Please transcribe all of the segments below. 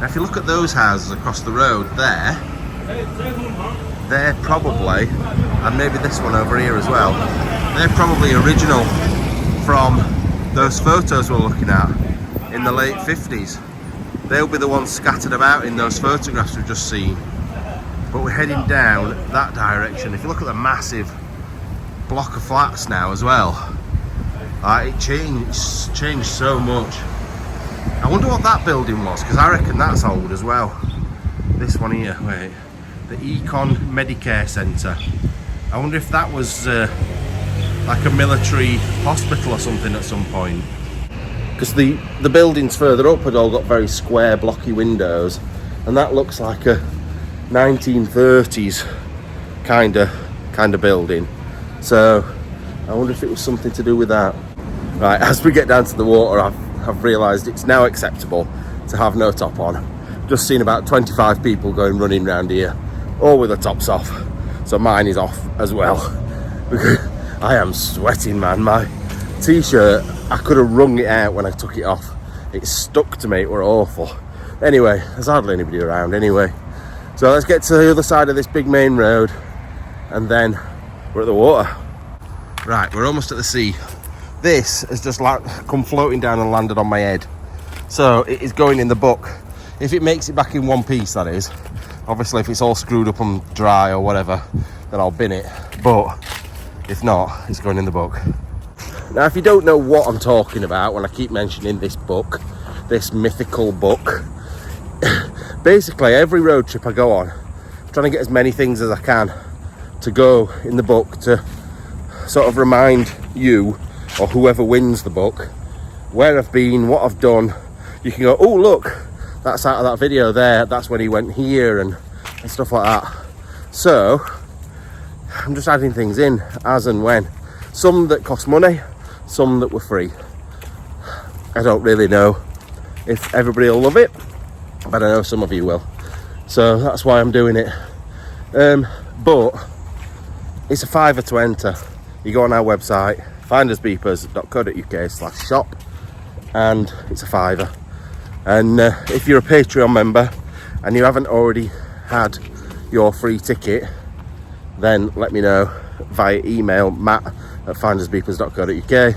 Now if you look at those houses across the road there, they're probably, and maybe this one over here as well, they're probably original from those photos we're looking at in the late 50s. They'll be the ones scattered about in those photographs we've just seen. But we're heading down that direction. If you look at the massive block of flats now as well, it changed so much. I wonder what that building was, because I reckon that's old as well. This one here, wait, the Econ Medicare Centre. I wonder if that was like a military hospital or something at some point. Because the buildings further up had all got very square, blocky windows, and that looks like a 1930s kind of building. So I wonder if it was something to do with that. Right, as we get down to the water, I've realised it's now acceptable to have no top on. Just seen about 25 people running around here, all with the tops off. So mine is off as well. Because I am sweating, man. My t-shirt, I could have wrung it out when I took it off. It stuck to me, it were awful. Anyway, there's hardly anybody around anyway. So let's get to the other side of this big main road, and then we're at the water. Right, we're almost at the sea. This has just come floating down and landed on my head. So it is going in the book. If it makes it back in one piece, that is. Obviously, if it's all screwed up and dry or whatever, then I'll bin it. But if not, it's going in the book. Now, if you don't know what I'm talking about when I keep mentioning this book, this mythical book, basically every road trip I go on, I'm trying to get as many things as I can to go in the book to sort of remind you, or whoever wins the book, where I've been, what I've done. You can go, oh look, that's out of that video there, that's when he went here, and stuff like that. So I'm just adding things in as and when. Some that cost money, some that were free. I don't really know if everybody will love it, but I know some of you will. So that's why I'm doing it. But it's a £5 to enter. You go on our website, FindersBeepers.co.uk/shop, and it's a £5. And if you're a Patreon member and you haven't already had your free ticket, then let me know via email, matt@FindersBeepers.co.uk, and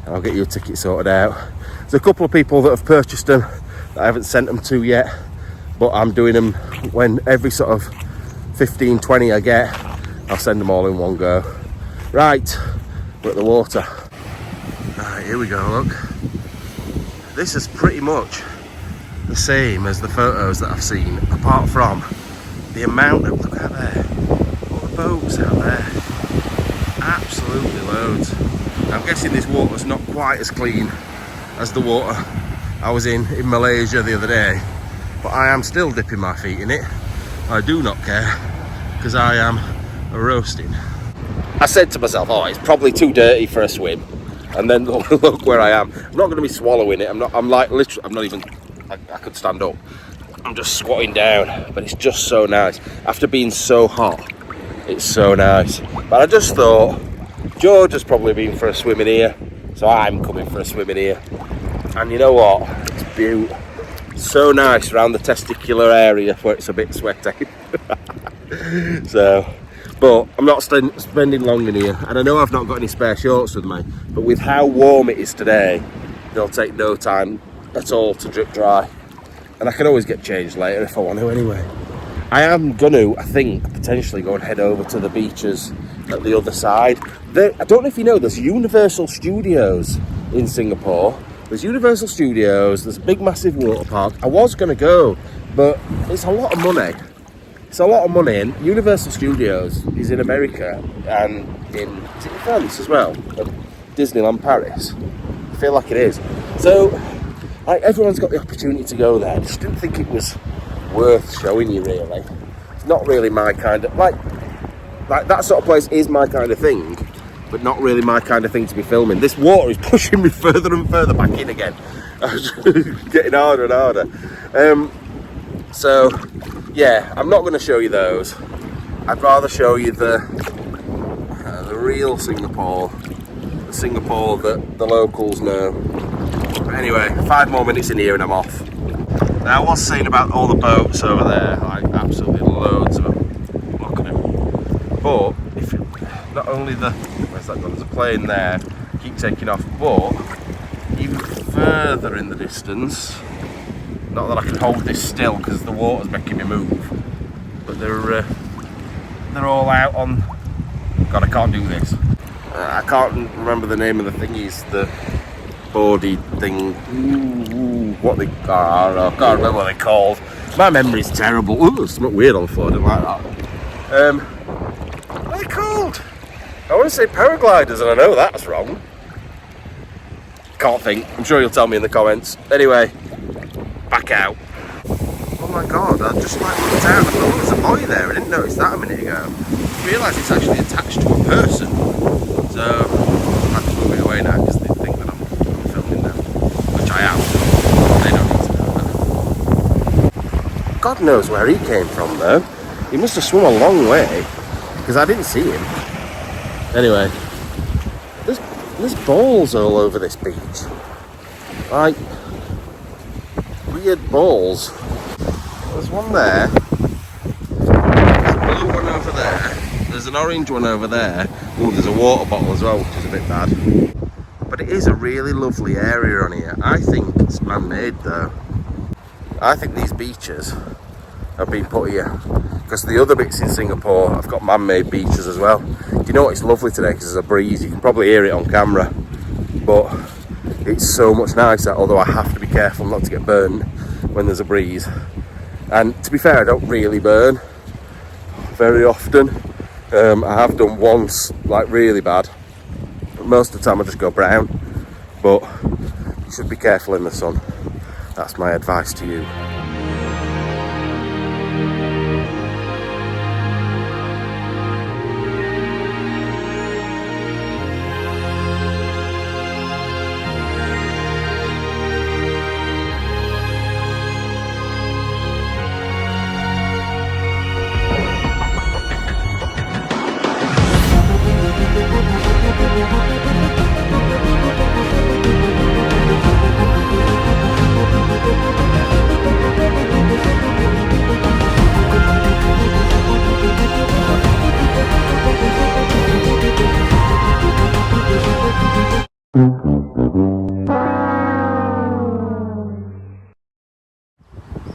I'll get you a ticket sorted out. There's a couple of people that have purchased them that I haven't sent them to yet, but I'm doing them when every sort of 15-20 I get, I'll send them all in one go. Right, we're at the water. Right, here we go, look. This is pretty much the same as the photos that I've seen, apart from the amount of, look out there, all the boats out there. Absolutely loads. I'm guessing this water's not quite as clean as the water I was in Malaysia the other day, but I am still dipping my feet in it. I do not care, because I am roasting. I said to myself, oh, it's probably too dirty for a swim, and then look where I am. I'm not going to be swallowing it. I'm like literally, I'm not even, I could stand up. I'm just squatting down, but it's just so nice. After being so hot, it's so nice. But I just thought, George has probably been for a swim in here, so I'm coming for a swim in here. And you know what? It's beautiful. So nice around the testicular area where it's a bit sweaty. So, but I'm not spending long in here, and I know I've not got any spare shorts with me, but with how warm it is today, they'll take no time at all to drip dry. And I can always get changed later if I want to anyway. I am going to, I think, potentially go and head over to the beaches at the other side. I don't know if you know, there's Universal Studios in Singapore. There's Universal Studios, there's a big massive water park. I was going to go, but it's a lot of money. It's a lot of money, and Universal Studios is in America and in France as well, Disneyland Paris. I feel like it is. So, like, everyone's got the opportunity to go there. I just didn't think it was worth showing you, really. It's not really my kind of, like that sort of place is my kind of thing, but not really my kind of thing to be filming. This water is pushing me further and further back in again. Getting harder and harder. So yeah, I'm not going to show you those. I'd rather show you the real Singapore, the Singapore that the locals know. But anyway, 5 more minutes in here and I'm off. Now I was saying about all the boats over there, like absolutely loads of them. Look at them. But if you, not only where's that gone? There's a plane there, keep taking off, but even further in the distance, not that I can hold this still because the water's making me move, but they're all out on. God, I can't do this. I can't remember the name of the thingies, the boardy thing. What they are, I don't know, I can't remember what they're called. My memory's terrible. Ooh, there's something weird on the floor, I didn't like that. What are they called? I want to say paragliders, and I know that's wrong. Can't think. I'm sure you'll tell me in the comments. Anyway, back out. Oh my god, I just like looked out. I thought there was a boy there. I didn't notice that a minute ago. I realised it's actually attached to a person. So I have to move it away now because they think that I'm filming them, which I am. They don't need to know that. God knows where he came from though. He must have swum a long way because I didn't see him. Anyway, there's balls all over this beach. Like weird balls. There's one there. There's a blue one over there. There's an orange one over there. Oh, there's a water bottle as well, which is a bit bad. But it is a really lovely area on here. I think it's man-made though. I think these beaches have been put here because the other bits in Singapore have got man-made beaches as well. Do you know what? It's lovely today because there's a breeze. You can probably hear it on camera, but it's so much nicer. Although I have to be careful not to get burned when there's a breeze. And to be fair, I don't really burn very often. I have done once, like really bad. But most of the time I just go brown. But you should be careful in the sun. That's my advice to you.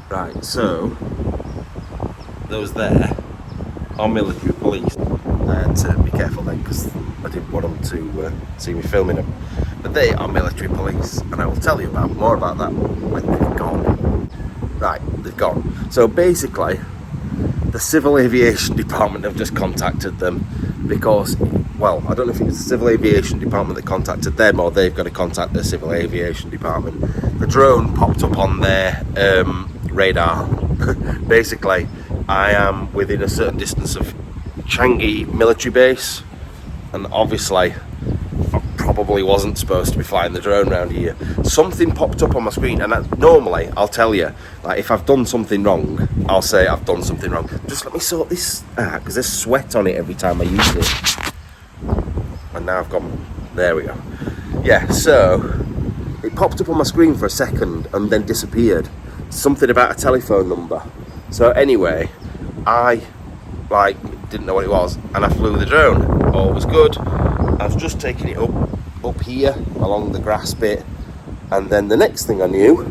Right, so those there are military police. I had to be careful then because I didn't want them to see me filming them. But they are military police, and I will tell you more about that when they've gone. Right, they've gone. So basically, the Civil Aviation Department have just contacted them because, well, I don't know if it was the Civil Aviation Department that contacted them or they've got to contact the Civil Aviation Department. The drone popped up on their radar. Basically, I am within a certain distance of Changi military base, and obviously I probably wasn't supposed to be flying the drone around here. Something popped up on my screen, and normally I'll tell you, like if I've done something wrong, I'll say I've done something wrong. Just let me sort this out because there's sweat on it every time I use it. And now I've gone, there we go. Yeah, so it popped up on my screen for a second and then disappeared. Something about a telephone number. So anyway, I didn't know what it was, and I flew the drone. All was good. I was just taking it up here along the grass bit, and then the next thing I knew,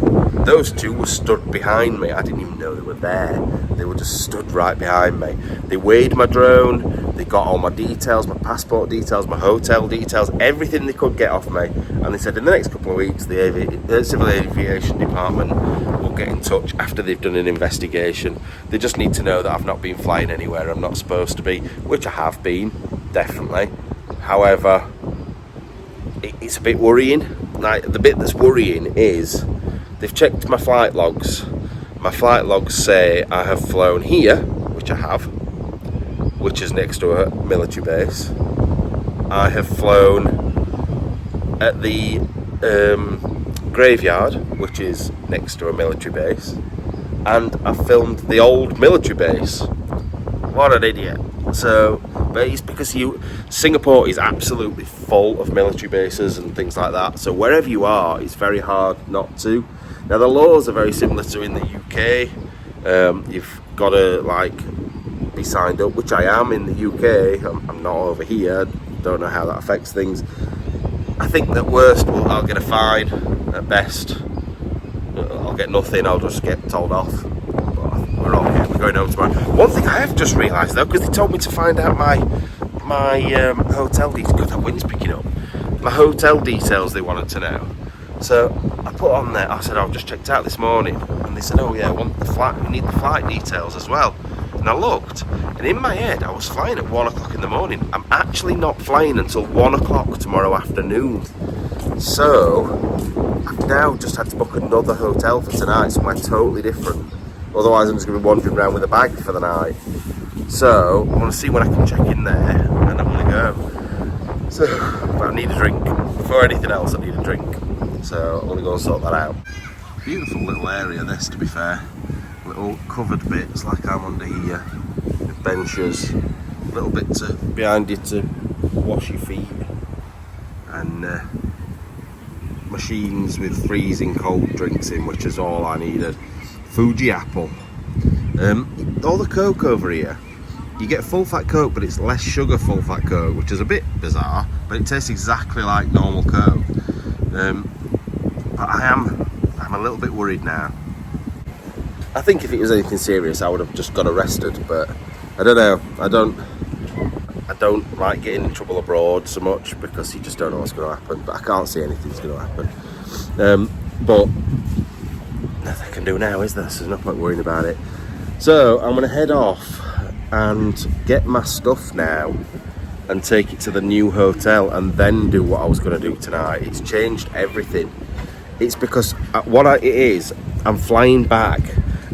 those two were stood behind me. I didn't even know they were there. They were just stood right behind me. They weighed my drone, they got all my details, my passport details, my hotel details, everything they could get off me. And they said in the next couple of weeks, the Civil Aviation Department will get in touch after they've done an investigation. They just need to know that I've not been flying anywhere I'm not supposed to be, which I have been, definitely. However, it's a bit worrying. Like, the bit that's worrying is they've checked my flight logs. My flight logs say I have flown here, which I have, which is next to a military base. I have flown at the graveyard, which is next to a military base, and I filmed the old military base. What an idiot. So, but it's because Singapore is absolutely full of military bases and things like that, so wherever you are, it's very hard not to. Now the laws are very similar to in the UK. You've got to like be signed up, which I am in the UK. I'm not over here. Don't know how that affects things. I think at worst, I'll get a fine. At best, I'll get nothing. I'll just get told off. But we're okay. We're going home tomorrow. One thing I have just realised though, because they told me to find out my hotel details. God, that wind's picking up. My hotel details they wanted to know. So I put on there. I said I've just checked out this morning, and they said, "Oh yeah, we need the flight details as well." And I looked, and in my head, I was flying at 1 o'clock in the morning. I'm actually not flying until 1 o'clock tomorrow afternoon. So I've now just had to book another hotel for tonight, somewhere totally different. Otherwise, I'm just going to be wandering around with a bag for the night. So I want to see when I can check in there, and I'm going to go. So, but I need a drink. Before anything else, I need a drink. So I'm going to go and sort that out. Beautiful little area, this, to be fair. Little covered bits like I'm under here, with benches, a little bit behind you to wash your feet, and machines with freezing cold drinks in, which is all I needed. Fuji apple. All the Coke over here, you get full fat Coke, but it's less sugar full fat Coke, which is a bit bizarre, but it tastes exactly like normal Coke. But I'm a little bit worried now. I think if it was anything serious, I would have just got arrested, but I don't know. I don't like getting in trouble abroad so much because you just don't know what's going to happen. But I can't see anything's going to happen. But nothing I can do now, is there? So there's no point worrying about it. So I'm going to head off and get my stuff now and take it to the new hotel and then do what I was going to do tonight. It's changed everything. It's because I'm flying back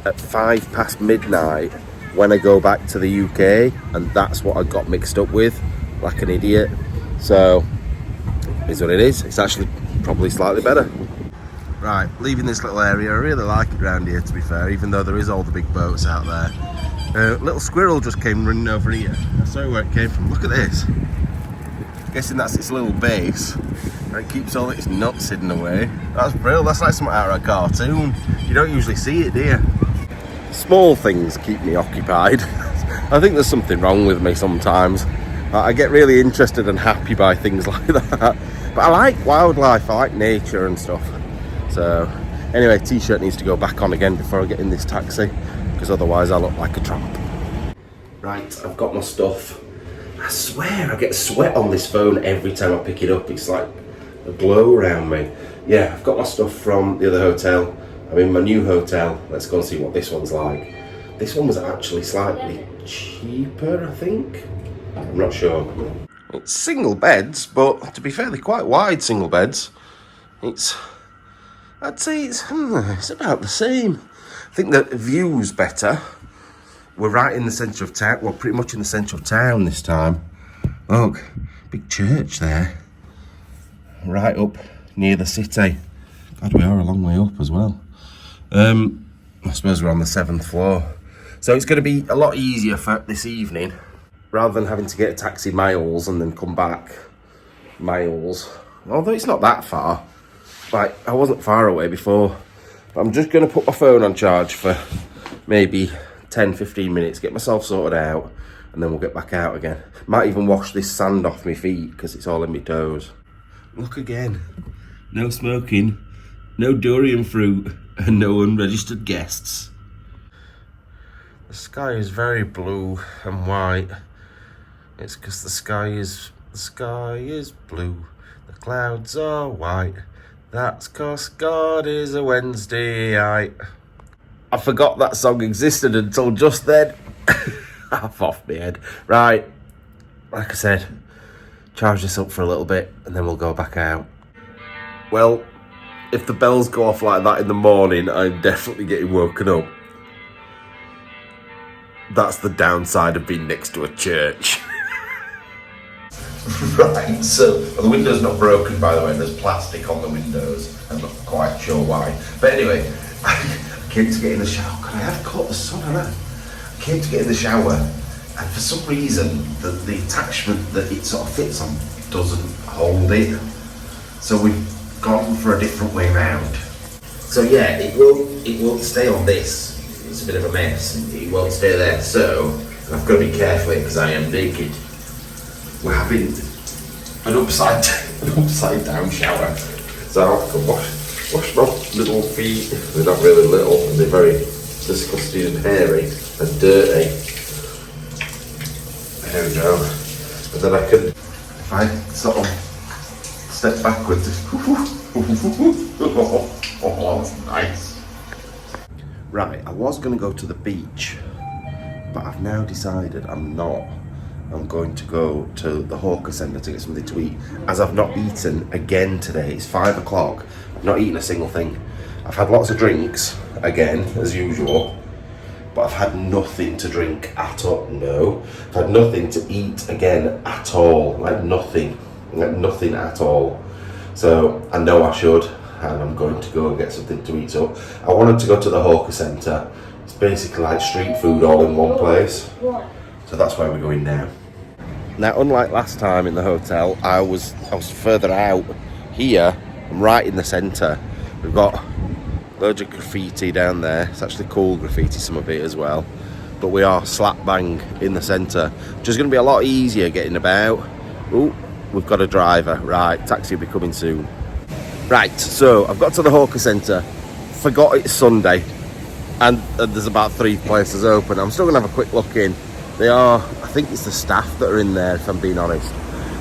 at 5 past midnight when I go back to the UK, and that's what I got mixed up with, like an idiot. So, it's what it is. It's actually probably slightly better. Right, leaving this little area. I really like it around here, to be fair, even though there is all the big boats out there. Little squirrel just came running over here. I saw where it came from. Look at this. I'm guessing that's its little base. And it keeps all its nuts hidden away. That's brilliant. That's like something out of a cartoon. You don't usually see it, do you? Small things keep me occupied. I think there's something wrong with me sometimes. I get really interested and happy by things like that. But I like wildlife, I like nature and stuff. So, anyway, t-shirt needs to go back on again before I get in this taxi, because otherwise I look like a tramp. Right, I've got my stuff. I swear I get sweat on this phone every time I pick it up. It's like a glow around me. Yeah, I've got my stuff from the other hotel. I'm in my new hotel. Let's go and see what this one's like. This one was actually slightly cheaper, I think. I'm not sure. It's single beds, but to be fair, they're quite wide single beds. I'd say it's about the same. I think the view's better. We're right in the centre of town. Well, pretty much in the centre of town this time. Look, big church there. Right up near the city. God, we are a long way up as well. I suppose we're on the 7th floor. So it's going to be a lot easier for this evening, rather than having to get a taxi miles and then come back miles. Although it's not that far. Like, I wasn't far away before. But I'm just going to put my phone on charge for maybe 10-15 minutes, get myself sorted out, and then we'll get back out again. Might even wash this sand off my feet because it's all in my toes. Look again. No smoking, no durian fruit, and no unregistered guests. The sky is very blue and white. It's because the sky is blue. The clouds are white. That's 'cause God is a Wednesdayite. I forgot that song existed until just then. Half off my head. Right, like I said, charge this up for a little bit and then we'll go back out. Well, if the bells go off like that in the morning, I'm definitely getting woken up. That's the downside of being next to a church. Right, so the window's not broken, by the way. There's plastic on the windows. I'm not quite sure why. But anyway, I came to get in the shower. God, I have caught the sun, haven't I? I came to get in the shower, and for some reason, the attachment that it sort of fits on doesn't hold it. So we've gone for a different way round. So yeah, it won't stay on this. It's a bit of a mess. It won't stay there. So I've got to be careful because I am naked. We're having an upside down shower. So I have to wash my little feet. They're not really little, and they're very disgusting and hairy and dirty. There we go. And then I can, if I sort of step backwards, oh, that's nice. Right, I was going to go to the beach, but I've now decided I'm not. I'm going to go to the hawker centre to get something to eat, as I've not eaten again today. It's 5 o'clock. I've not eaten a single thing. I've had lots of drinks, again, as usual, but I've had nothing to drink at all. No, I've had nothing to eat again at all. Like nothing at all. So I know I should, and I'm going to go and get something to eat. So I wanted to go to the hawker centre. It's basically like street food all in one place. So that's where we're going now. Now, unlike last time in the hotel, I was further out. Here, I'm right in the centre. We've got loads of graffiti down there. It's actually cool graffiti, some of it as well. But we are slap bang in the centre, which is going to be a lot easier getting about. Oh, we've got a driver. Right, taxi will be coming soon. Right, so I've got to the hawker centre. Forgot it's Sunday, and there's about 3 places open. I'm still going to have a quick look in. They are, I think it's the staff that are in there, if I'm being honest.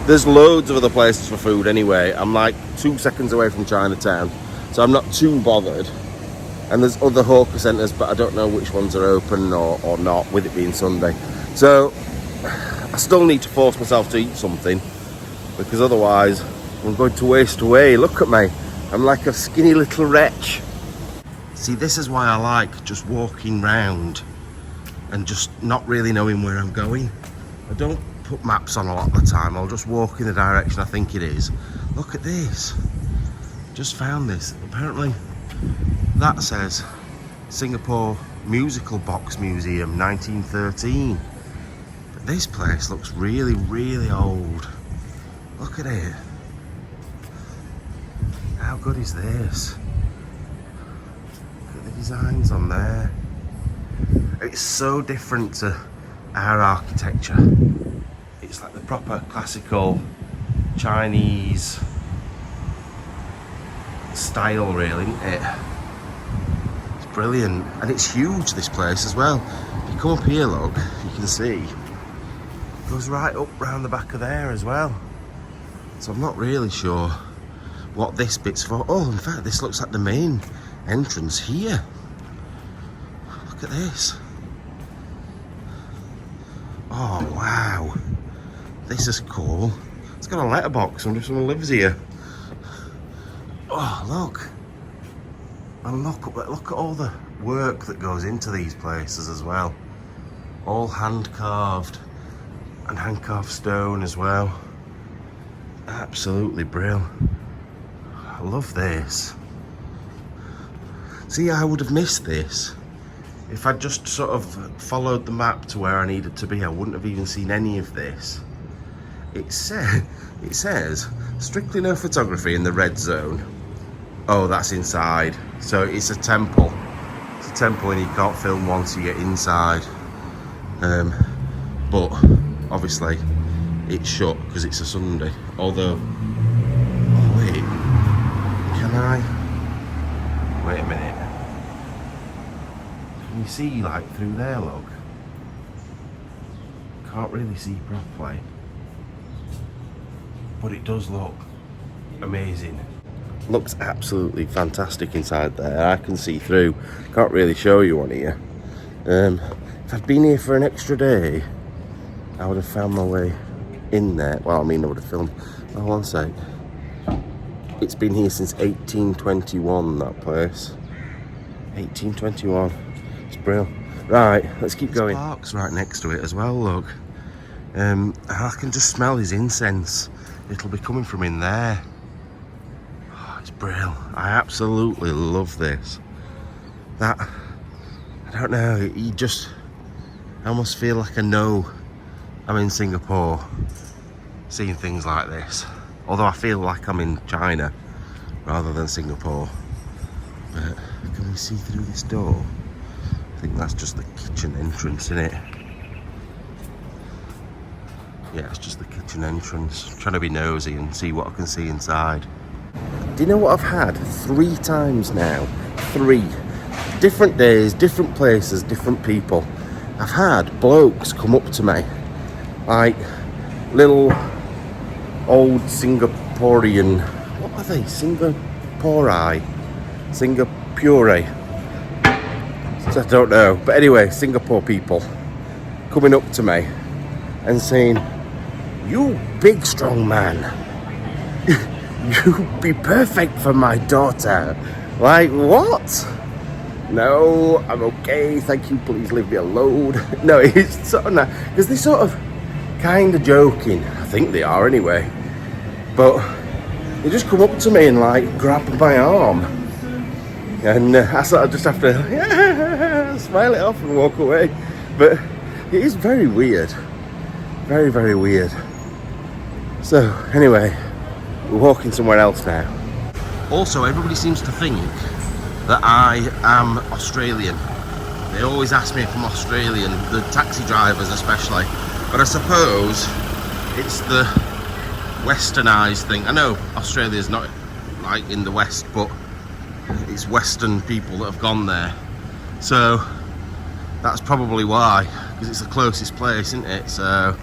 There's loads of other places for food anyway. I'm like 2 seconds away from Chinatown, so I'm not too bothered. And there's other hawker centres, but I don't know which ones are open or not, with it being Sunday. So I still need to force myself to eat something, because otherwise I'm going to waste away. Look at me, I'm like a skinny little wretch. See, this is why I like just walking round and just not really knowing where I'm going. I don't put maps on a lot of the time. I'll just walk in the direction I think it is. Look at this. Just found this. Apparently that says Singapore Musical Box Museum 1913. But this place looks really, really old. Look at it. How good is this? Look at the designs on there. It's so different to our architecture. It's like the proper classical Chinese style, really, isn't it? It's brilliant, and it's huge, this place as well. If you come up here, look, you can see it goes right up round the back of there as well. So I'm not really sure what this bit's for. Oh, in fact, this looks like the main entrance here. Look at this. Oh wow, this is cool. It's got a letterbox. I wonder if someone lives here. Oh look, and look at all the work that goes into these places as well. All hand carved, and hand carved stone as well. Absolutely brilliant. I love this. See, I would have missed this if I'd just sort of followed the map to where I needed to be. I wouldn't have even seen any of this. It says strictly no photography in the red zone. Oh, that's inside. So it's a temple. It's a temple and you can't film once you get inside. But obviously it's shut because it's a Sunday. Although, oh wait, can I? Wait a minute. Can you see like through there, look? Can't really see properly, but it does look amazing. Looks absolutely fantastic inside there. I can see through. Can't really show you on here. If I'd been here for an extra day, I would have found my way in there. Well, I mean, I would have filmed. Oh, one sec. It's been here since 1821, that place. 1821. It's brilliant. Right, let's keep going. There's parks right next to it as well, look. I can just smell his incense. It'll be coming from in there. Oh, it's brilliant. I absolutely love this. That, I don't know, I almost feel like I know I'm in Singapore, seeing things like this. Although I feel like I'm in China rather than Singapore. But can we see through this door? I think that's just the kitchen entrance, isn't it? Yeah, it's just the kitchen entrance. I'm trying to be nosy and see what I can see inside. Do you know what I've had 3 times now? 3 different days, different places, different people. I've had blokes come up to me, like little old Singaporean, what are they? Singapore? I don't know. But anyway, Singapore people coming up to me and saying, "You big strong man, you'd be perfect for my daughter." Like, what? No, I'm okay, thank you, please leave me alone. No, it's sort of nice, because they're sort of kind of joking. I think they are anyway. But they just come up to me and like grab my arm. And I sort of just have to smile it off and walk away. But it is very weird. Very, very weird. So, anyway, we're walking somewhere else now. Also, everybody seems to think that I am Australian. They always ask me if I'm Australian, the taxi drivers especially. But I suppose it's the westernised thing. I know Australia's not like in the West, but it's Western people that have gone there. So that's probably why, because it's the closest place, isn't it? So,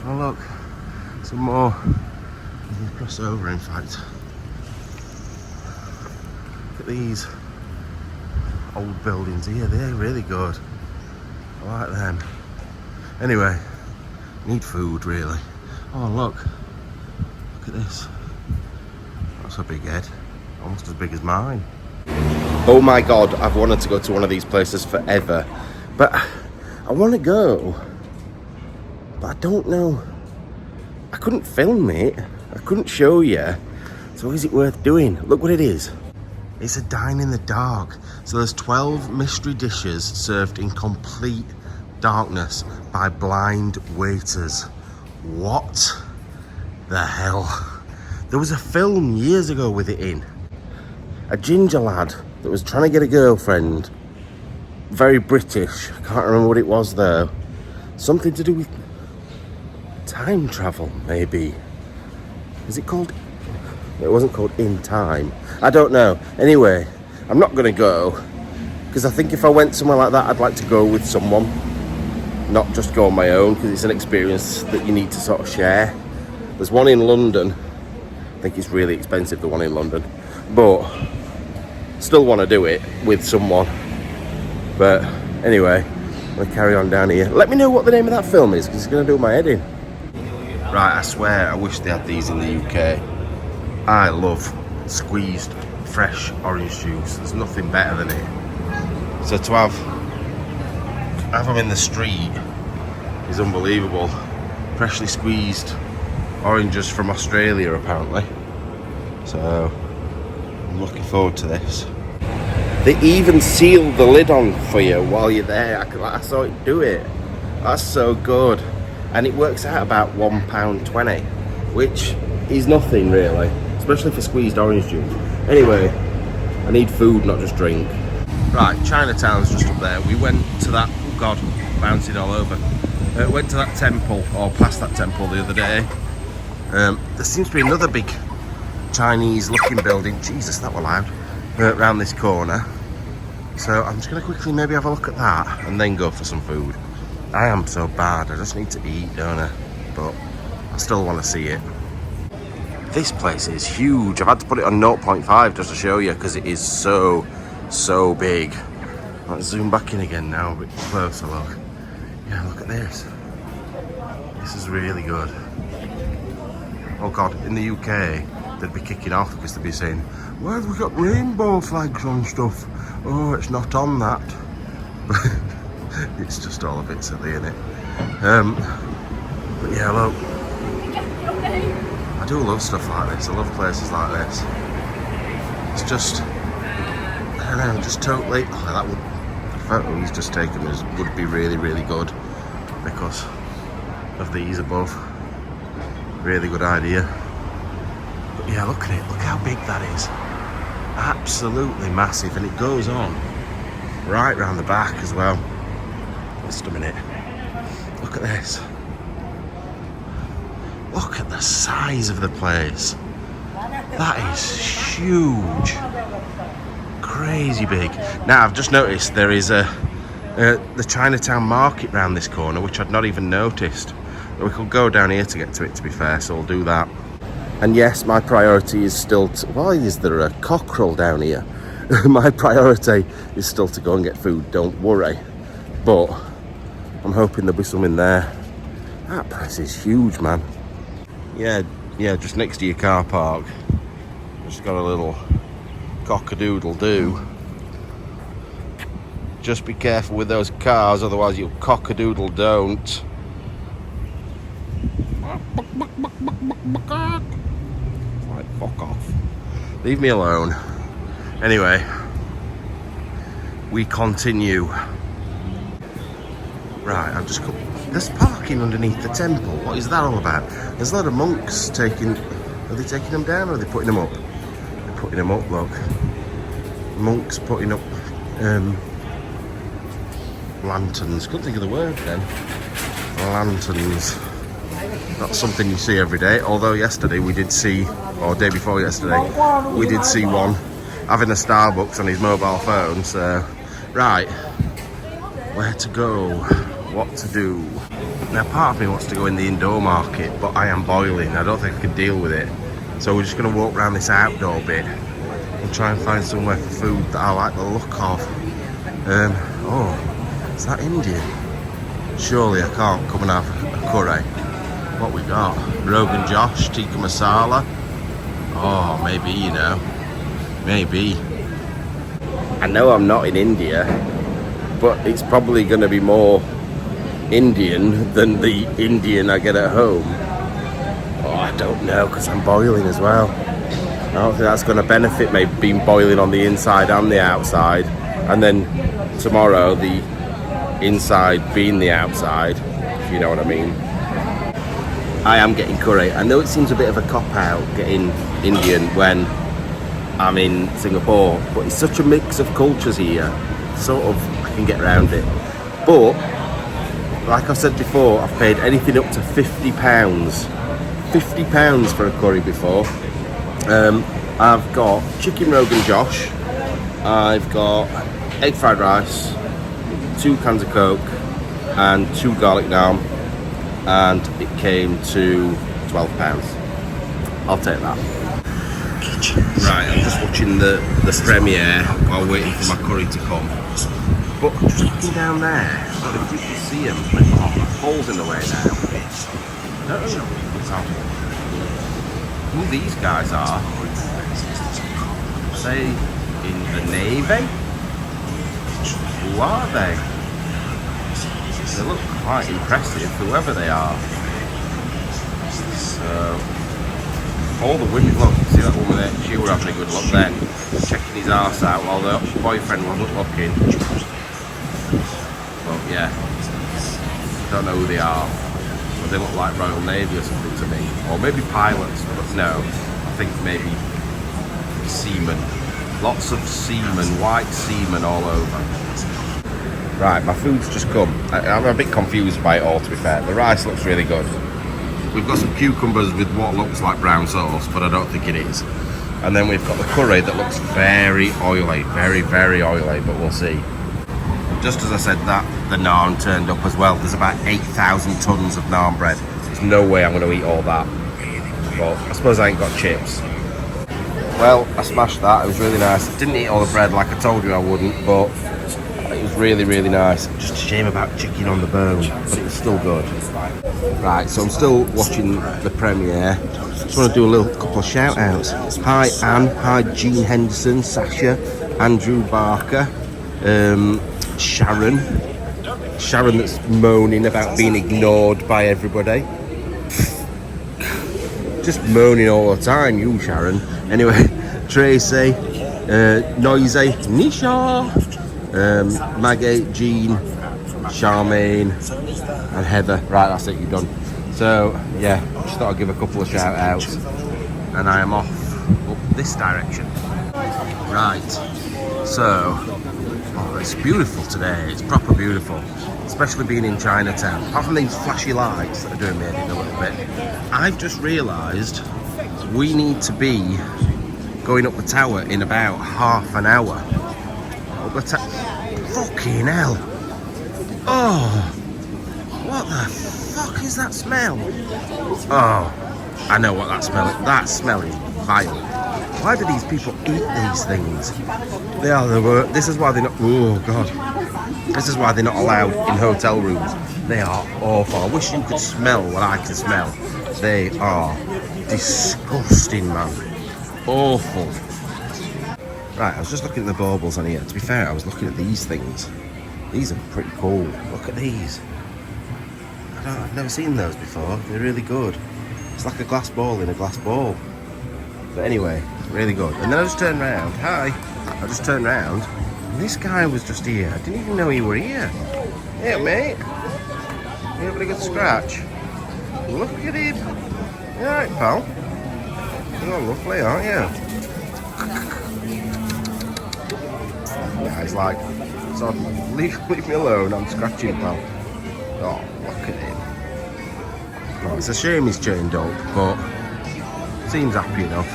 oh look, some more. You can cross over, in fact. Look at these old buildings here, they're really good. I like them. Anyway, need food really. Oh look at this. That's a big head, almost as big as mine. Oh my god, I've wanted to go to one of these places forever. But I want to go, but I don't know. I couldn't film it, I couldn't show you. So is it worth doing? Look what it is. It's a dine in the dark. So there's 12 mystery dishes served in complete darkness by blind waiters. What the hell? There was a film years ago with it in. A ginger lad that was trying to get a girlfriend. Very British. I can't remember what it was though. Something to do with time travel, maybe. Is it called? It wasn't called In Time. I don't know. Anyway, I'm not going to go because I think if I went somewhere like that, I'd like to go with someone, not just go on my own, because it's an experience that you need to sort of share. There's one in London. I think it's really expensive, the one in London, but still want to do it with someone. But anyway, I'm going to carry on down here. Let me know what the name of that film is, because it's going to do my head in. Right, I swear I wish they had these in the UK. I love squeezed fresh orange juice. There's nothing better than it. So to have them in the street is unbelievable. Freshly squeezed oranges from Australia apparently. So I'm looking forward to this. They even seal the lid on for you while you're there. I saw it do it. That's so good. And it works out about £1.20, which is nothing really, especially for squeezed orange juice. Anyway, I need food, not just drink. Right, Chinatown's just up there. We went to that, oh god, bouncing all over. Went to that temple, or past that temple the other day. There seems to be another big Chinese looking building, Jesus that were loud, around this corner. So I'm just going to quickly maybe have a look at that and then go for some food. I am so bad, I just need to eat, don't I? But I still want to see it. This place is huge. I've had to put it on 0.5 just to show you because it is so big. Let's zoom back in again now, a bit closer look. Yeah, look at this. This is really good. Oh god, in the UK, they'd be kicking off because they'd be saying, why have we got rainbow flags on stuff? Oh, it's not on that. It's just all a bit silly, isn't it? But yeah, look. I do love stuff like this. I love places like this. It's just, I don't know, just totally. Oh, that would, the photo he's just taken would be really, really good because of these above. Really good idea. But yeah, look at it. Look how big that is. Absolutely massive, and it goes on right round the back as well. Just a minute. Look at this. Look at the size of the place. That is huge. Crazy big. Now, I've just noticed there is the Chinatown market round this corner, which I'd not even noticed. We could go down here to get to it, to be fair, so we'll do that. And yes, my priority is still to... Why is there a cockerel down here? My priority is still to go and get food, don't worry. But I'm hoping there'll be some in there. That place is huge, man. Yeah, just next to your car park. Just got a little cock-a-doodle-doo. Just be careful with those cars, otherwise you'll cock-a-doodle-don't. Like, fuck off. Leave me alone. Anyway, we continue. Right, I've just come. There's parking underneath the temple. What is that all about? There's a lot of monks taking... Are they taking them down or are they putting them up? They're putting them up, look. Monks putting up lanterns. Couldn't think of the word then. Lanterns. Not something you see every day, although yesterday we did see, or day before yesterday, we did see one having a Starbucks on his mobile phone. So, right, where to go, what to do. Now, part of me wants to go in the indoor market, but I am boiling. I don't think I can deal with it. So we're just going to walk around this outdoor bit and try and find somewhere for food that I like the look of. Oh, is that Indian? Surely I can't come and have a curry. What we got? Rogan Josh, tikka masala. Oh, maybe, you know. Maybe. I know I'm not in India, but it's probably going to be more Indian than the Indian I get at home. Oh, I don't know, because I'm boiling as well. I don't think that's going to benefit me, being boiling on the inside and the outside. And then tomorrow, the inside being the outside, if you know what I mean. I am getting curry. I know it seems a bit of a cop-out getting Indian when I'm in Singapore, but it's such a mix of cultures here, sort of, I can get around it. But, like I said before, I've paid anything up to £50. £50 for a curry before. I've got chicken Rogan Josh, I've got egg fried rice, 2 cans of Coke, and 2 garlic naan, and it came to £12. I'll take that. Right, I'm just watching the premiere while waiting for my curry to come. But just looking down there, I don't know if you can see them. Oh, my hole's in the way now. I don't know who these guys are. Say in the Navy? Who are they? They look quite impressive, whoever they are. So, all the women, look, see that woman there? She were having a good look then, checking his arse out while the boyfriend wasn't looking. But yeah, don't know who they are. But they look like Royal Navy or something to me. Or maybe pilots, but no, I think maybe seamen. Lots of seamen, white seamen all over. Right, my food's just come. I'm a bit confused by it all, to be fair. The rice looks really good. We've got some cucumbers with what looks like brown sauce, but I don't think it is. And then we've got the curry that looks very oily, very, very oily, but we'll see. Just as I said that, the naan turned up as well. There's about 8,000 tonnes of naan bread. There's no way I'm going to eat all that. But I suppose I ain't got chips. Well, I smashed that. It was really nice. Didn't eat all the bread like I told you I wouldn't, but it was really, really nice. Just a shame about chicken on the bone, but it was still good. Right, so I'm still watching the premiere. Just want to do a couple of shout outs. Hi Anne, hi Jean Henderson, Sasha, Andrew Barker, Sharon that's moaning about being ignored by everybody. Just moaning all the time, you Sharon. Anyway, Tracy, Noisy, Nisha, Maggie, Jean, Charmaine and Heather. Right, that's it, you're done. So yeah, just thought I'd give a couple of shout outs, and I am off up this direction. Right, so, oh, it's beautiful today. It's proper beautiful, especially being in Chinatown. Apart from these flashy lights that are doing me in a little bit, I've just realised we need to be going up the tower in about half an hour. Up the fucking hell! Oh, what the fuck is that smell? Oh, I know what that smell is. That smell is vile. Why do these people eat these things? They are the worst. This is why they're not. Oh god. This is why they're not allowed in hotel rooms. They are awful. I wish you could smell what I can smell. They are disgusting, man. Awful. Right, I was just looking at the baubles on here. To be fair, I was looking at these things. These are pretty cool. Look at these. I've never seen those before. They're really good. It's like a glass ball in a glass ball. But anyway, really good. And then I just turned around. Hi. I just turned around. And this guy was just here. I didn't even know you were here. Hey, mate. You having a good scratch? Look at him. You alright, pal? You're lovely, aren't you? Yeah, he's like, so leave me alone, I'm scratching, pal. Oh, look at him. Oh, it's a shame he's chained up, but seems happy enough.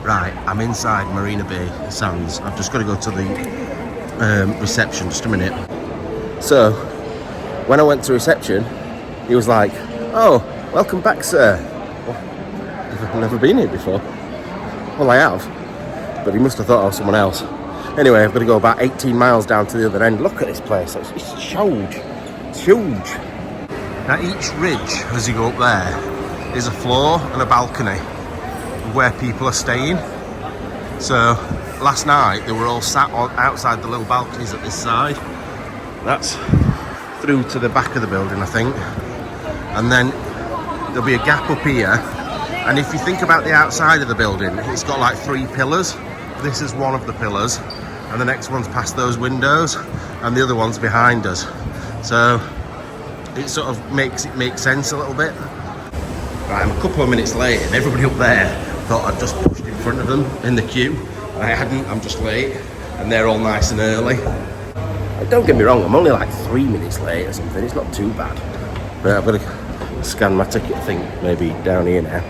Right, I'm inside Marina Bay Sands. I've just got to go to the reception, just a minute. So, when I went to reception, he was like, oh, welcome back, sir. Well, I've never been here before. Well, I have, but he must have thought I was someone else. Anyway, I've got to go about 18 miles down to the other end. Look at this place, it's huge. It's huge. Now each ridge, as you go up there, is a floor and a balcony where people are staying. So last night they were all sat outside the little balconies at this side. That's through to the back of the building, I think. And then there'll be a gap up here. And if you think about the outside of the building, it's got like 3 pillars. This is one of the pillars, and the next one's past those windows, and the other one's behind us. So it sort of makes it make sense a little bit. Right, I'm a couple of minutes late, and everybody up there thought I'd just pushed in front of them in the queue. I hadn't, I'm just late, and they're all nice and early. Don't get me wrong, I'm only like 3 minutes late or something, it's not too bad. But I've got to scan my ticket, I think, maybe down here now.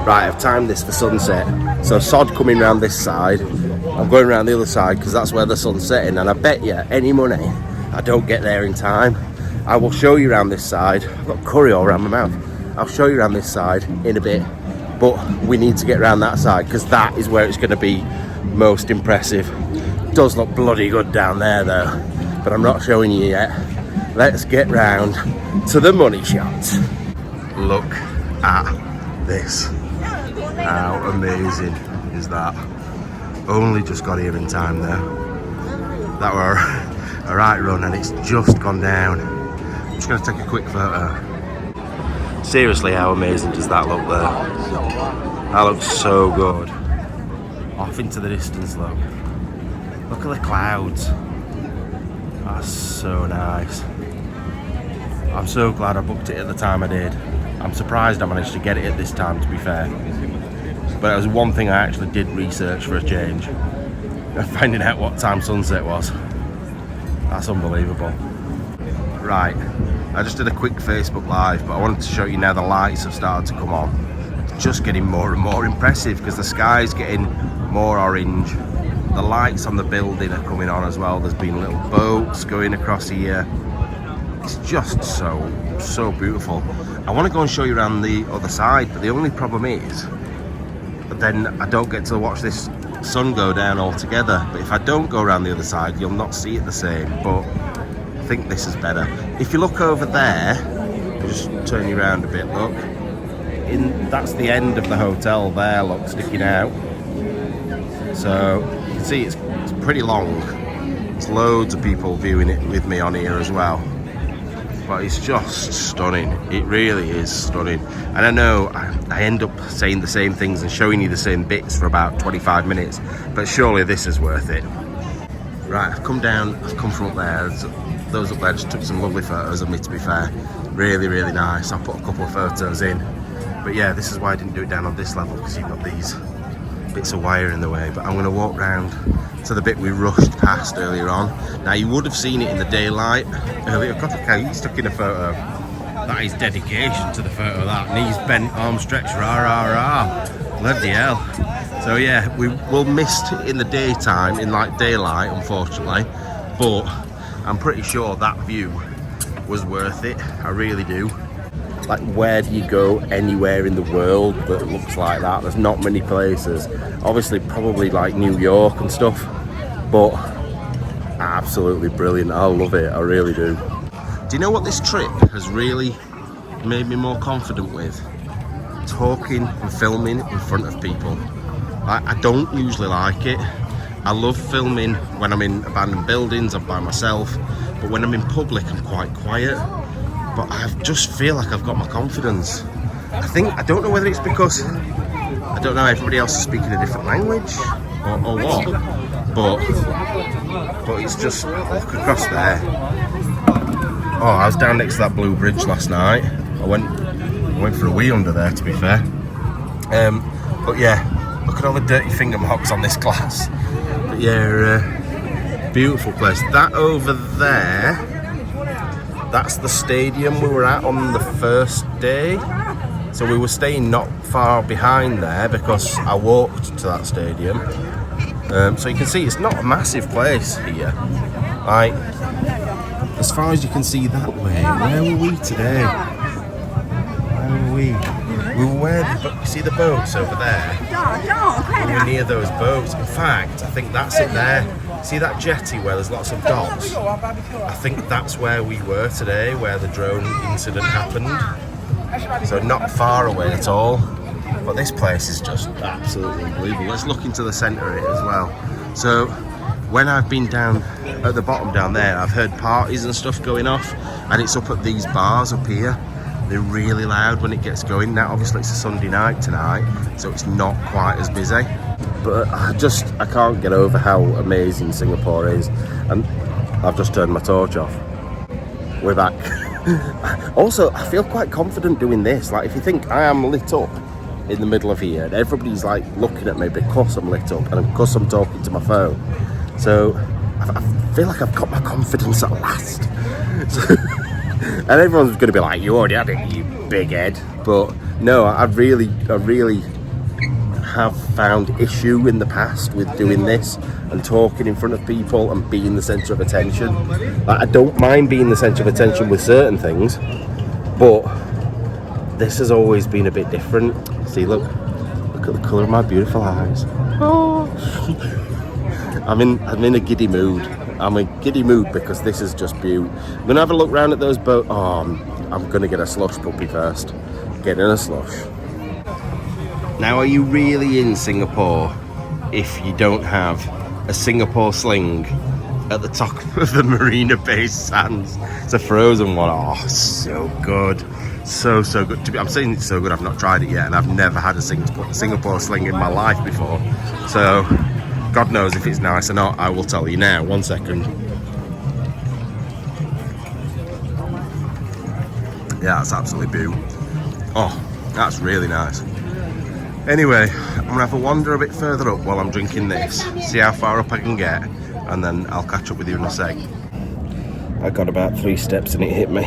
Right, I've timed this for sunset. So sod coming round this side. I'm going around the other side because that's where the sun's setting, and I bet you any money I don't get there in time. I will show you around this side. I've got curry all around my mouth. I'll show you around this side in a bit, but we need to get around that side because that is where it's going to be most impressive. It does look bloody good down there though, but I'm not showing you yet. Let's get round to the money shot. Look at this. How amazing is that? Only just got here in time though. That were a right run and it's just gone down. I'm just going to take a quick photo. Seriously, how amazing does that look there? That looks so good. Off into the distance, look. Look at the clouds. That's so nice. I'm so glad I booked it at the time I did. I'm surprised I managed to get it at this time, to be fair. But it was one thing I actually did research for a change. Finding out what time sunset was. That's unbelievable. Right, I just did a quick Facebook Live, but I wanted to show you now the lights have started to come on. It's just getting more and more impressive because the sky's getting more orange. The lights on the building are coming on as well. There's been little boats going across here. It's just so beautiful. I want to go and show you around the other side, but the only problem is then I don't get to watch this sun go down altogether. But if I don't go around the other side, you'll not see it the same. But I think this is better. If you look over there, I'll just turn you around a bit, look. That's the end of the hotel there, look, sticking out. So you can see it's pretty long. There's loads of people viewing it with me on here as well. But it's just stunning. It really is stunning. And I know I end up saying the same things and showing you the same bits for about 25 minutes, but surely this is worth it. Right, I've come from up there. Those up there just took some lovely photos of me, to be fair. Really, really nice. I put a couple of photos in. But yeah, this is why I didn't do it down on this level, because you've got these bits of wire in the way, but I'm going to walk round to the bit we rushed past earlier on. Now you would have seen it in the daylight earlier. God, look how he's stuck in a photo. That is dedication to the photo, that. Knees bent, arms stretched, rah rah rah. Bloody hell. So yeah, we will miss it in the daytime, in like daylight, unfortunately, but I'm pretty sure that view was worth it. I really do. Like, where do you go anywhere in the world that looks like that? There's not many places. Obviously, probably like New York and stuff, but absolutely brilliant. I love it, I really do. Do you know what this trip has really made me more confident with? Talking and filming in front of people. I don't usually like it. I love filming when I'm in abandoned buildings or by myself, but when I'm in public I'm quite quiet. But I just feel like I've got my confidence. I don't know whether it's because, I don't know, everybody else is speaking a different language or what, but it's just, look across there. Oh, I was down next to that blue bridge last night. I went for a wee under there, to be fair. But yeah, look at all the dirty finger marks on this glass. But yeah, beautiful place. That over there, that's the stadium we were at on the first day. So we were staying not far behind there because I walked to that stadium. So you can see it's not a massive place here. Like, as far as you can see that way, where were we today? Where were we? We were where, see the boats over there? We were near those boats. In fact, I think that's it there. See that jetty where there's lots of docks? I think that's where we were today, where the drone incident happened. So not far away at all. But this place is just absolutely unbelievable. Let's look into the centre of it as well. So when I've been down at the bottom down there, I've heard parties and stuff going off, and it's up at these bars up here. They're really loud when it gets going. Now obviously it's a Sunday night tonight, so it's not quite as busy. But I can't get over how amazing Singapore is. And I've just turned my torch off. We're back. Also, I feel quite confident doing this. Like, if you think I am lit up in the middle of here, and everybody's like looking at me because I'm lit up and because I'm talking to my phone. So I feel like I've got my confidence at last. So, and everyone's going to be like, you already had it, you big head. But no, I really have found issue in the past with doing this and talking in front of people and being the centre of attention. Like, I don't mind being the centre of attention with certain things, but this has always been a bit different. See, look at the colour of my beautiful eyes. Oh. I'm in a giddy mood. I'm in a giddy mood because this is just beautiful. I'm gonna have a look round at those boats. Oh, I'm gonna get a slush puppy first. Get in a slush. Now, are you really in Singapore if you don't have a Singapore sling at the top of the Marina Bay Sands? It's a frozen one. Oh, so good. So good. I'm saying it's so good, I've not tried it yet, and I've never had a Singapore sling in my life before. So, God knows if it's nice or not. I will tell you now. 1 second. Yeah, that's absolutely beautiful. Oh, that's really nice. Anyway, I'm gonna have a wander a bit further up while I'm drinking this, see how far up I can get, and then I'll catch up with you in a sec. I got about 3 steps and it hit me.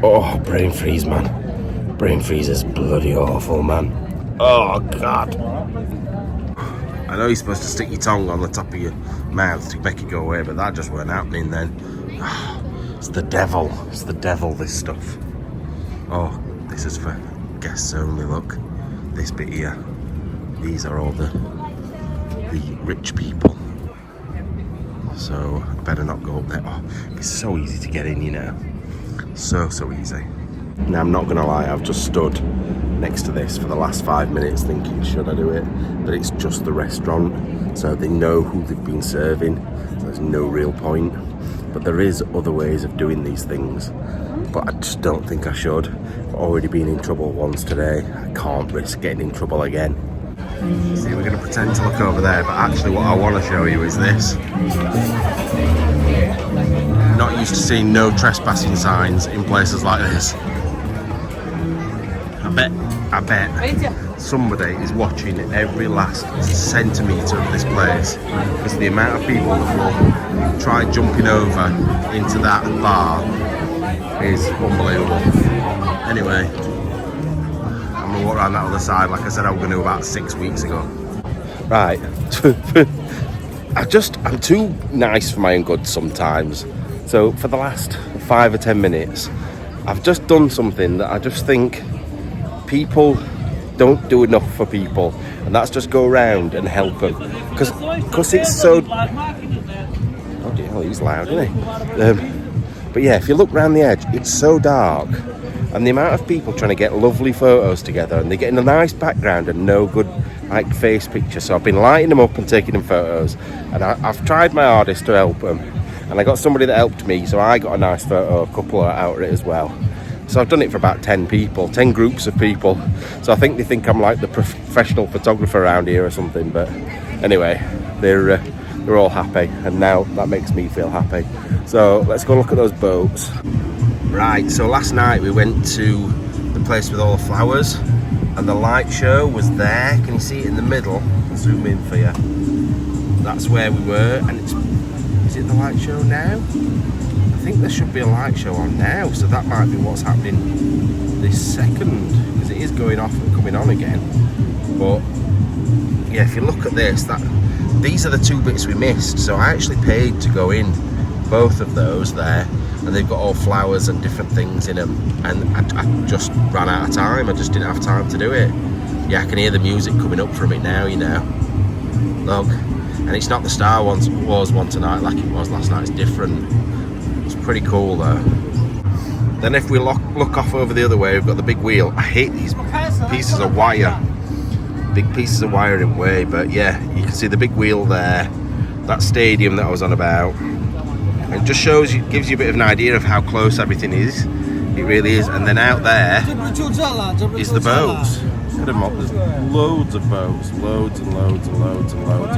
Oh, brain freeze, man. Brain freeze is bloody awful, man. Oh, God. I know you're supposed to stick your tongue on the top of your mouth to make it go away, but that just weren't happening then. It's the devil. It's the devil, this stuff. Oh, this is for guests only, look. This bit here, these are all the rich people, so I better not go up there. Oh, it's so easy to get in, you know, so easy. Now, I'm not gonna lie, I've just stood next to this for the last 5 minutes thinking, should I do it? But it's just the restaurant, so they know who they've been serving, so there's no real point. But there is other ways of doing these things, but I just don't think I should. I've already been in trouble once today. I can't risk getting in trouble again. See, we're going to pretend to look over there, but actually what I want to show you is this. Not used to seeing no trespassing signs in places like this. I bet I bet somebody is watching every last centimetre of this place, because the amount of people that will try jumping over into that bar is unbelievable. Anyway, I'm gonna walk around that other side like I said I was going to about 6 weeks ago. Right. I'm too nice for my own good sometimes. So for the last 5 or 10 minutes, I've just done something that I just think people don't do enough for people, and that's just go around and help them. Because it's so... Oh dear, he's loud, isn't he? But yeah, if you look around the edge, it's so dark, and the amount of people trying to get lovely photos together, and they're getting a nice background and no good like face picture. So I've been lighting them up and taking them photos, and I've tried my hardest to help them, and I got somebody that helped me, so I got a nice photo, a couple are out of it as well. So I've done it for about 10 people, 10 groups of people. So I think they think I'm like the professional photographer around here or something, but anyway, they're all happy, and now that makes me feel happy. So let's go look at those boats. Right, so last night we went to the place with all the flowers, and the light show was there. Can you see it in the middle? I'll zoom in for you. That's where we were, and is it the light show now? I think there should be a light show on now, so that might be what's happening this second, because it is going off and coming on again. But yeah, if you look at this, these are the 2 bits we missed, so I actually paid to go in both of those there, and they've got all flowers and different things in them, and I just ran out of time. I just didn't have time to do it. Yeah, I can hear the music coming up from it now, you know. Look, and it's not the Star Wars one tonight like it was last night, it's different. It's pretty cool though. Then if we look off over the other way, we've got the big wheel. I hate these pieces of wire, big pieces of wire in the way, but yeah, you can see the big wheel there, that stadium that I was on about. It just shows you, gives you a bit of an idea of how close everything is. It really is. And then out there is the boats. Look at them all. There's loads of boats, loads and loads and loads and loads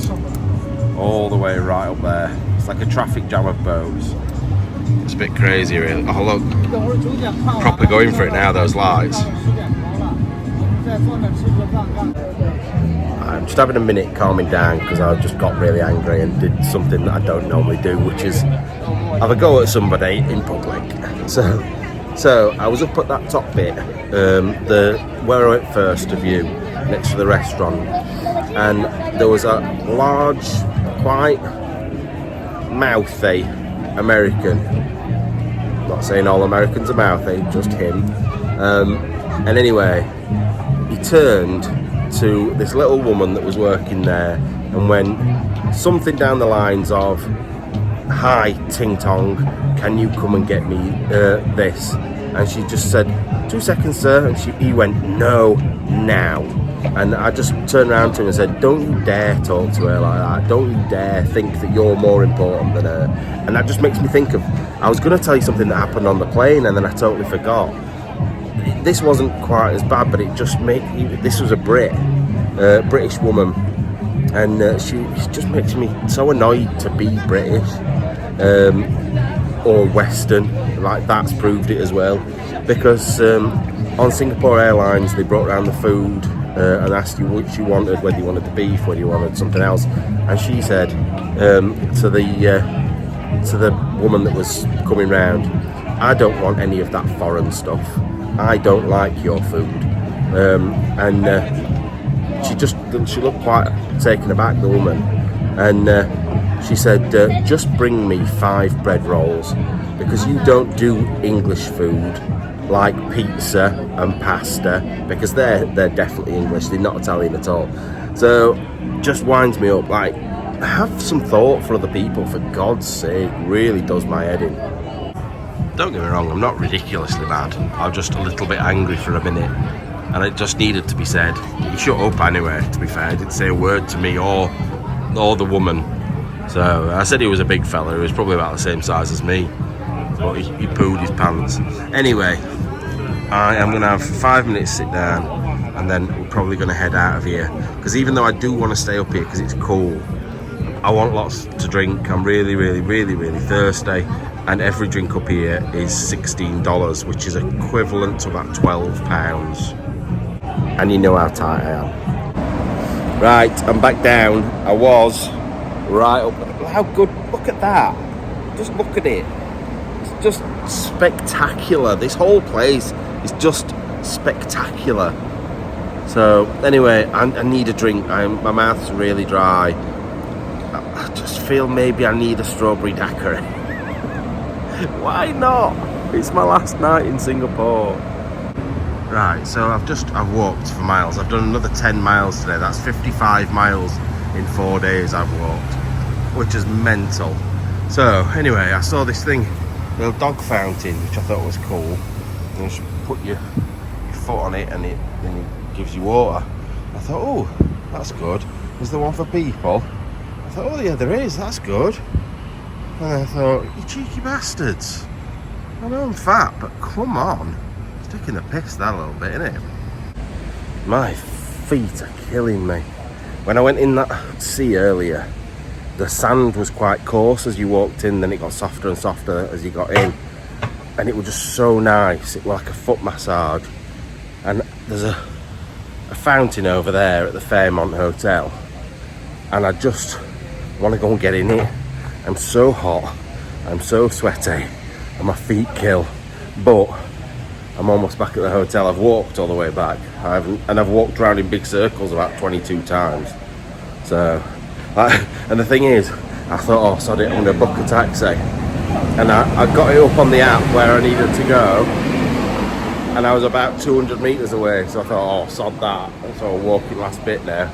of boats, all the way right up there. It's like a traffic jam of boats. It's a bit crazy, really. Oh look, proper going for it now. Those lights. I'm just having a minute calming down because I just got really angry and did something that I don't normally do, which is have a go at somebody in public. So I was up at that top bit, where I went first, the view, next to the restaurant, and there was a large, quite mouthy American. Not saying all Americans are mouthy, just him. And anyway, he turned to this little woman that was working there and went something down the lines of, "Hi, Ting Tong, can you come and get me this?" And she just said, "2 seconds, sir." And he went, "No, now." And I just turned around to him and said, "Don't you dare talk to her like that. Don't you dare think that you're more important than her." And that just makes me think of, I was going to tell you something that happened on the plane and then I totally forgot. This wasn't quite as bad, but it just made, this was a British woman, and she just makes me so annoyed to be British or Western. Like, that's proved it as well, because on Singapore Airlines they brought around the food and asked you what you wanted, whether you wanted the beef, whether you wanted something else, and she said to the woman that was coming round, "I don't want any of that foreign stuff. I don't like your food." And she looked quite taken aback, the woman, and she said, "Just bring me 5 bread rolls, because you don't do English food like pizza and pasta, because they're definitely English, they're not Italian at all." So just winds me up, like, have some thought for other people, for God's sake. Really does my head in. Don't get me wrong, I'm not ridiculously mad. I'm just a little bit angry for a minute, and it just needed to be said. He shut up anyway, to be fair. He didn't say a word to me or the woman. So I said he was a big fella. He was probably about the same size as me, but he pooed his pants. Anyway, I am going to have 5 minutes sit down, and then we're probably going to head out of here, because even though I do want to stay up here because it's cool, I want lots to drink. I'm really, really, really, really thirsty, and every drink up here is $16, which is equivalent to about £12. and you know how tight I am. Right, I'm back down. I was right up. How good, look at that. Just look at it. It's just spectacular. This whole place is just spectacular. So anyway, I need a drink. My mouth's really dry. I just feel maybe I need a strawberry daiquiri. Why not? It's my last night in Singapore. Right, so I've walked for miles. I've done another 10 miles today. That's 55 miles in 4 days I've walked, which is mental. So anyway, I saw this thing, a little dog fountain, which I thought was cool. You should put your foot on it and it gives you water. I thought, oh, that's good. Is there one for people? I thought, oh yeah, there is. That's good. And I thought, you cheeky bastards. I know I'm fat, but come on. It's taking the piss that a little bit, isn't it? My feet are killing me. When I went in that sea earlier, the sand was quite coarse as you walked in, then it got softer and softer as you got in. And it was just so nice. It was like a foot massage. And there's a fountain over there at the Fairmont Hotel. And I just want to go and get in it. I'm so hot. I'm so sweaty. And my feet kill. But I'm almost back at the hotel. I've walked all the way back. I've walked around in big circles about 22 times. So, and the thing is, I thought, oh, sod it, I'm going to book a taxi. And I got it up on the app where I needed to go. And I was about 200 metres away. So I thought, oh, sod that. So I'm walking last bit now.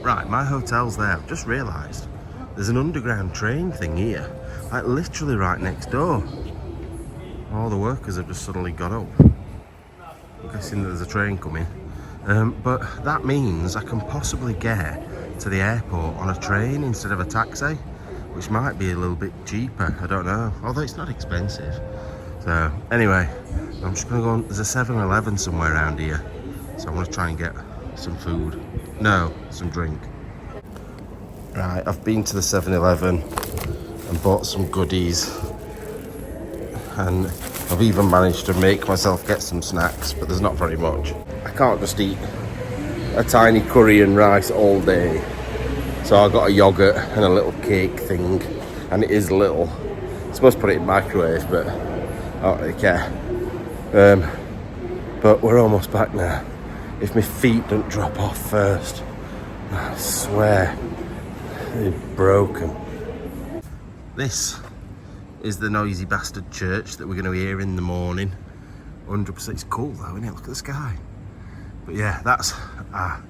Right, my hotel's there. I've just realised there's an underground train thing here. Like literally right next door. All the workers have just suddenly got up. I'm guessing there's a train coming. But that means I can possibly get to the airport on a train instead of a taxi, which might be a little bit cheaper. I don't know. Although it's not expensive. So anyway, I'm just going to go on. There's a 7-Eleven somewhere around here. So I'm going to try and get some food. No, some drink. Right, I've been to the 7-Eleven and bought some goodies. And I've even managed to make myself get some snacks, but there's not very much. I can't just eat a tiny curry and rice all day. So I got a yogurt and a little cake thing, and it is little. I'm supposed to put it in the microwave, but I don't really care. But we're almost back now. If my feet don't drop off first, I swear, they're broken. This is the noisy bastard church that we're going to hear in the morning. 100%. It's cool though, isn't it? Look at the sky. But yeah, that's our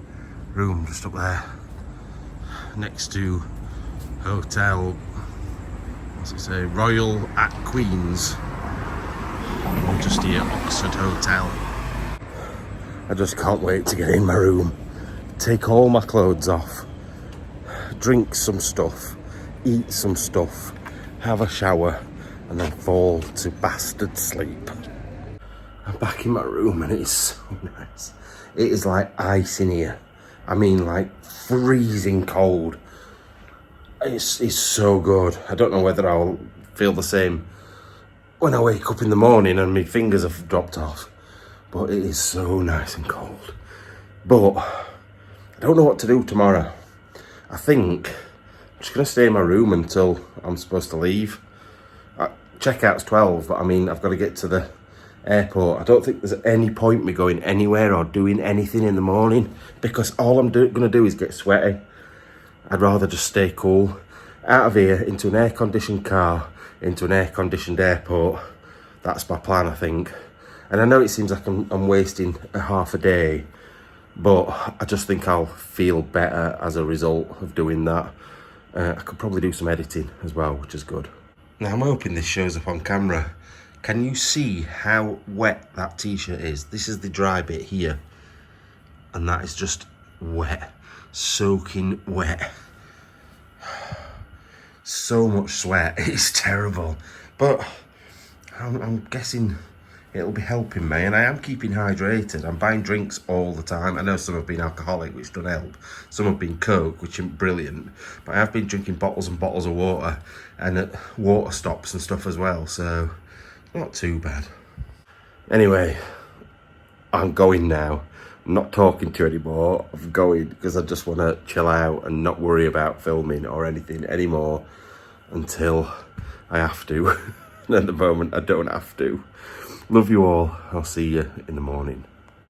room just up there next to hotel, what's it say, Royal at Queen's, or just here, Oxford Hotel. I just can't wait to get in my room, take all my clothes off, drink some stuff, eat some stuff, have a shower, and then fall to bastard sleep. I'm back in my room and it's so nice. It is like ice in here. I mean, like freezing cold. It's so good. I don't know whether I'll feel the same when I wake up in the morning and my fingers have dropped off. But it is so nice and cold. But I don't know what to do tomorrow. I think I'm just going to stay in my room until I'm supposed to leave. Checkout's 12, but I mean, I've got to get to the airport. I don't think there's any point me going anywhere or doing anything in the morning, because all I'm going to do is get sweaty. I'd rather just stay cool. Out of here, into an air-conditioned car, into an air-conditioned airport. That's my plan, I think. And I know it seems like I'm wasting a half a day, but I just think I'll feel better as a result of doing that. I could probably do some editing as well, which is good. Now, I'm hoping this shows up on camera. Can you see how wet that t-shirt is? This is the dry bit here. And that is just wet. Soaking wet. So much sweat. It's terrible. But I'm guessing it'll be helping me. And I am keeping hydrated. I'm buying drinks all the time. I know some have been alcoholic, which don't help. Some have been Coke, which isn't brilliant. But I have been drinking bottles and bottles of water. And at water stops and stuff as well. So not too bad. Anyway, I'm going now. I'm not talking to you anymore. I'm going because I just want to chill out and not worry about filming or anything anymore until I have to. And at the moment, I don't have to. Love you all. I'll see you in the morning.